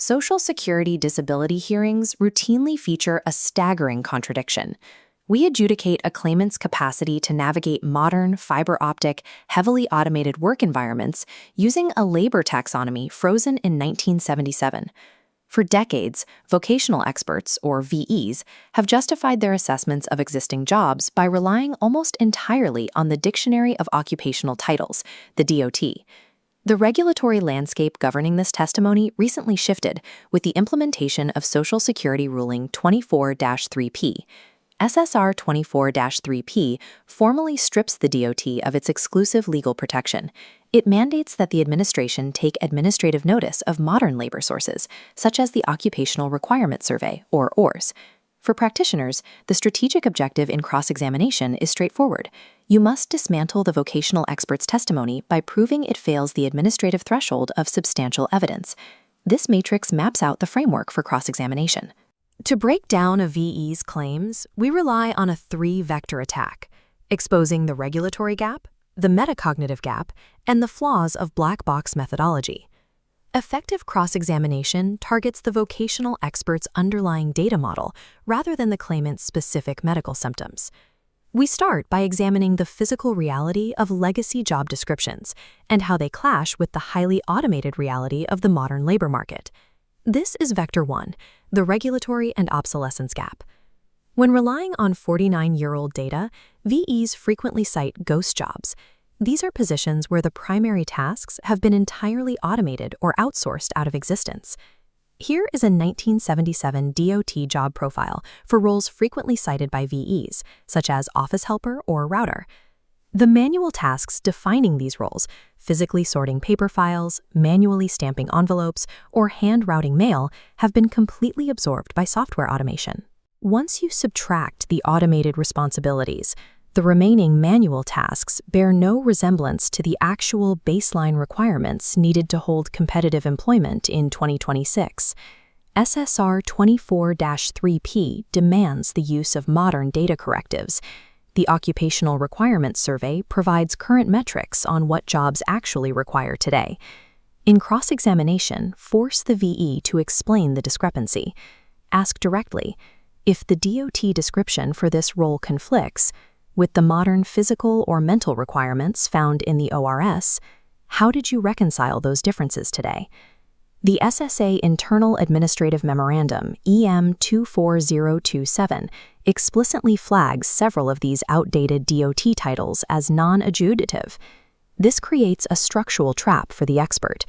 Social Security disability hearings routinely feature a staggering contradiction. We adjudicate a claimant's capacity to navigate modern, fiber optic, heavily automated work environments using a labor taxonomy frozen in 1977. For decades, vocational experts, or VEs, have justified their assessments of existing jobs by relying almost entirely on the Dictionary of Occupational Titles, the DOT. The regulatory landscape governing this testimony recently shifted with the implementation of Social Security Ruling 24-3P. SSR 24-3P formally strips the DOT of its exclusive legal protection. It mandates that the administration take administrative notice of modern labor sources, such as the Occupational Requirements Survey, or ORS. For practitioners, the strategic objective in cross-examination is straightforward. You must dismantle the vocational expert's testimony by proving it fails the administrative threshold of substantial evidence. This matrix maps out the framework for cross-examination. To break down a VE's claims, we rely on a three-vector attack, exposing the regulatory gap, the metacognitive gap, and the flaws of black box methodology. Effective cross-examination targets the vocational expert's underlying data model rather than the claimant's specific medical symptoms. We start by examining the physical reality of legacy job descriptions and how they clash with the highly automated reality of the modern labor market. This is Vector 1, the regulatory and obsolescence gap. When relying on 49-year-old data, VEs frequently cite ghost jobs. These are positions where the primary tasks have been entirely automated or outsourced out of existence. Here is a 1977 DOT job profile for roles frequently cited by VEs, such as office helper or router. The manual tasks defining these roles, physically sorting paper files, manually stamping envelopes, or hand routing mail, have been completely absorbed by software automation. Once you subtract the automated responsibilities, the remaining manual tasks bear no resemblance to the actual baseline requirements needed to hold competitive employment in 2026. SSR 24-3P demands the use of modern data correctives. The Occupational Requirements Survey provides current metrics on what jobs actually require today. In cross-examination, force the VE to explain the discrepancy. Ask directly, if the DOT description for this role conflicts with the modern physical or mental requirements found in the ORS, how did you reconcile those differences today? The SSA Internal Administrative Memorandum, EM 24027, explicitly flags several of these outdated DOT titles as non-adjudicative. This creates a structural trap for the expert.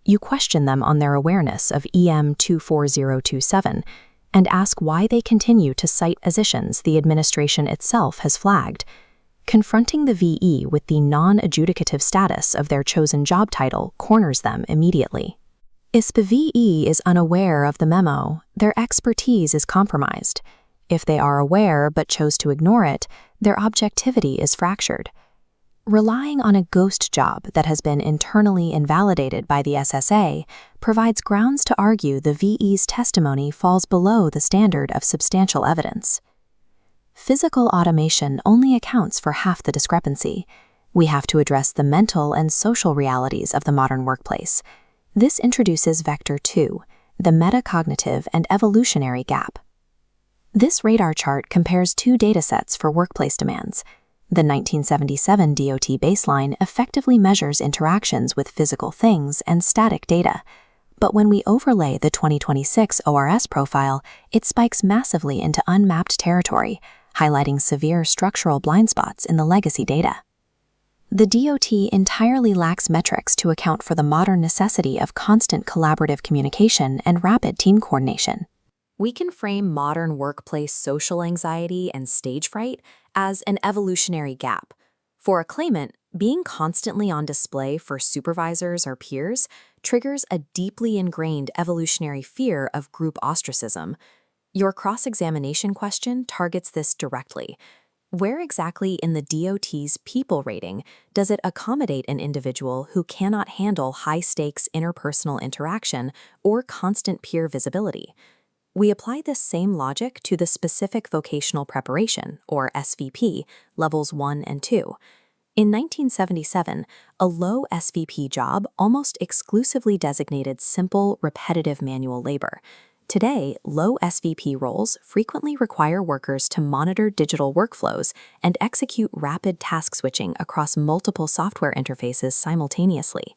You question them on their awareness of EM 24027 and ask why they continue to cite positions the administration itself has flagged. Confronting the VE with the non-adjudicative status of their chosen job title corners them immediately. If the VE is unaware of the memo, their expertise is compromised. If they are aware but chose to ignore it, their objectivity is fractured. Relying on a ghost job that has been internally invalidated by the SSA provides grounds to argue the VE's testimony falls below the standard of substantial evidence. Physical automation only accounts for half the discrepancy. We have to address the mental and social realities of the modern workplace. This introduces Vector 2, the metacognitive and evolutionary gap. This radar chart compares two datasets for workplace demands. The 1977 DOT baseline effectively measures interactions with physical things and static data. But when we overlay the 2026 ORS profile, it spikes massively into unmapped territory, highlighting severe structural blind spots in the legacy data. The DOT entirely lacks metrics to account for the modern necessity of constant collaborative communication and rapid team coordination. We can frame modern workplace social anxiety and stage fright as an evolutionary gap. For a claimant, being constantly on display for supervisors or peers triggers a deeply ingrained evolutionary fear of group ostracism. Your cross-examination question targets this directly. Where exactly in the DOT's people rating does it accommodate an individual who cannot handle high-stakes interpersonal interaction or constant peer visibility? We apply this same logic to the specific vocational preparation, or SVP, levels 1 and 2. In 1977, a low SVP job almost exclusively designated simple, repetitive manual labor. Today, low SVP roles frequently require workers to monitor digital workflows and execute rapid task switching across multiple software interfaces simultaneously.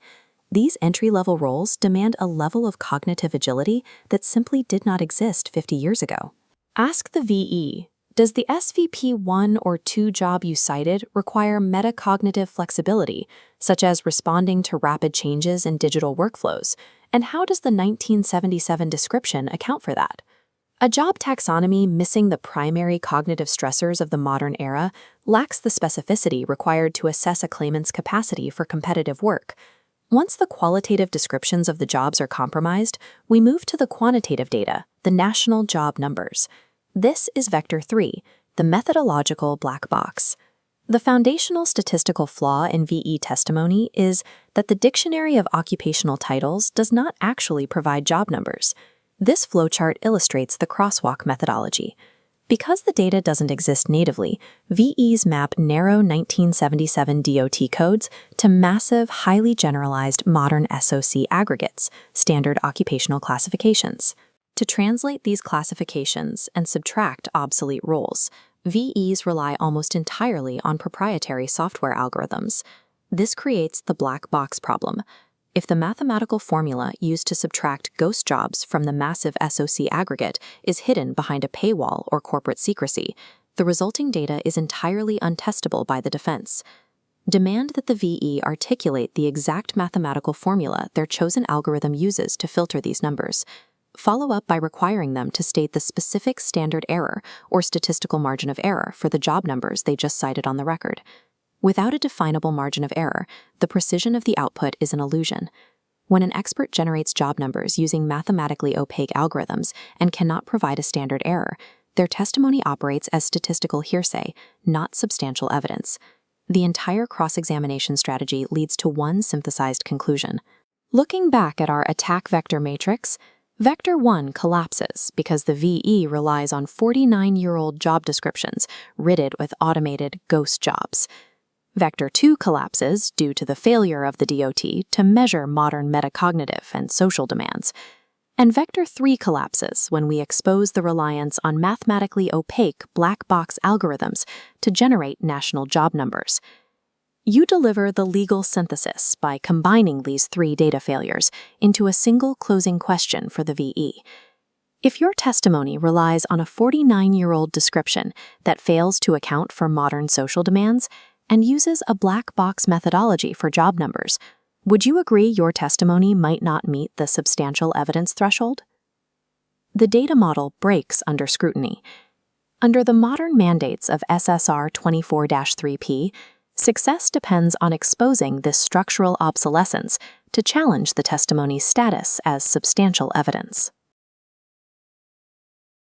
These entry-level roles demand a level of cognitive agility that simply did not exist 50 years ago. Ask the VE, does the SVP 1 or 2 job you cited require metacognitive flexibility, such as responding to rapid changes in digital workflows? And how does the 1977 description account for that? A job taxonomy missing the primary cognitive stressors of the modern era lacks the specificity required to assess a claimant's capacity for competitive work. Once the qualitative descriptions of the jobs are compromised, we move to the quantitative data, the national job numbers. This is Vector 3, the methodological black box. The foundational statistical flaw in VE testimony is that the Dictionary of Occupational Titles does not actually provide job numbers. This flowchart illustrates the crosswalk methodology. Because the data doesn't exist natively, VEs map narrow 1977 DOT codes to massive, highly generalized modern SOC aggregates, standard occupational classifications. To translate these classifications and subtract obsolete roles, VEs rely almost entirely on proprietary software algorithms. This creates the black box problem. If the mathematical formula used to subtract ghost jobs from the massive SOC aggregate is hidden behind a paywall or corporate secrecy, the resulting data is entirely untestable by the defense. Demand that the VE articulate the exact mathematical formula their chosen algorithm uses to filter these numbers. Follow up by requiring them to state the specific standard error or statistical margin of error for the job numbers they just cited on the record. Without a definable margin of error, the precision of the output is an illusion. When an expert generates job numbers using mathematically opaque algorithms and cannot provide a standard error, their testimony operates as statistical hearsay, not substantial evidence. The entire cross-examination strategy leads to one synthesized conclusion. Looking back at our attack vector matrix, Vector 1 collapses because the VE relies on 49-year-old job descriptions riddled with automated ghost jobs. Vector 2 collapses due to the failure of the DOT to measure modern metacognitive and social demands. And Vector 3 collapses when we expose the reliance on mathematically opaque black box algorithms to generate national job numbers. You deliver the legal synthesis by combining these 3 data failures into a single closing question for the VE. If your testimony relies on a 49-year-old description that fails to account for modern social demands and uses a black box methodology for job numbers, would you agree your testimony might not meet the substantial evidence threshold? The data model breaks under scrutiny. Under the modern mandates of SSR 24-3P, success depends on exposing this structural obsolescence to challenge the testimony's status as substantial evidence.